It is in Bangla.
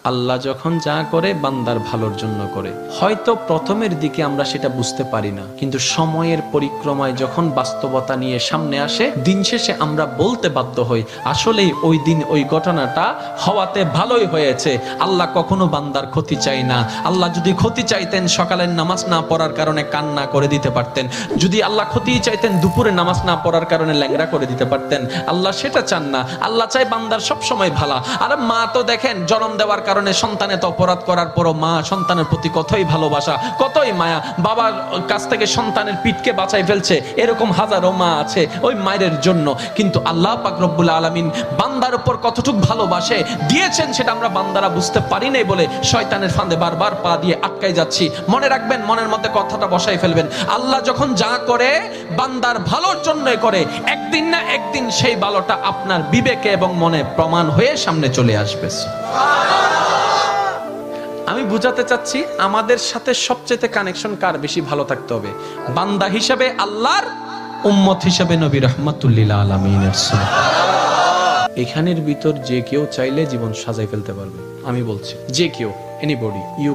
আল্লাহ যখন যা করে বান্দার ভালোর জন্য করে। হয়তো প্রথমের দিকে আমরা সেটা বুঝতে পারি না, কিন্তু সময়ের পরিক্রমায় যখন বাস্তবতা নিয়ে সামনে আসে, দিন শেষে আমরা বলতে বাধ্য হই আসলেই ওই দিন ওই ঘটনাটা হওয়াতে ভালোই হয়েছে। আল্লাহ কখনো বান্দার ক্ষতি চাই না। আল্লাহ যদি ক্ষতি চাইতেন সকালের নামাজ না পড়ার কারণে কান্না করে দিতে পারতেন, যদি আল্লাহ ক্ষতি চাইতেন দুপুরে নামাজ না পড়ার কারণে ল্যাংড়া করে দিতে পারতেন। আল্লাহ সেটা চান না। আল্লাহ চাই বান্দার সব সময় ভালো। আর মা তো দেখেন জন্ম দেওয়ার কারণে সন্তানের তো অপরাধ করার পরও মা সন্তানের প্রতি কতই ভালোবাসা, কতই মায়া। বাবার কাছ থেকে সন্তানের পিঠকে বাঁচাই ফেলছে, এরকম হাজারো মা আছে ওই মায়ের জন্য। কিন্তু আল্লাহ পাক রব্বুল আলামিন বান্দার উপর কতটুক ভালোবাসে দিয়েছেন সেটা আমরা বান্দারা বুঝতে পারি নাই বলে শয়তানের ফাঁদে বারবার পা দিয়ে আটকাই যাচ্ছি। মনে রাখবেন, মনের মধ্যে কথাটা বসাই ফেলবেন, আল্লাহ যখন যা করে বান্দার ভালোর জন্যই করে। একদিন না একদিন সেই ভালোটা আপনার বিবেকে এবং মনে প্রমাণ হয়ে সামনে চলে আসবে। আমি বুঝাতে চাচ্ছি আমাদের সাথে সবচেয়ে কানেকশন কার বেশি ভালো থাকতে হবে, বান্দা হিসেবে আল্লাহর, উম্মত হিসেবে নবী রাহমাতুল লিল আলামিনের। এখানের ভিতর যে কেউ চাইলে জীবন সাজাই ফেলতে পারবে। আমি বলছি যে কেউ, এনিবডি। ইউ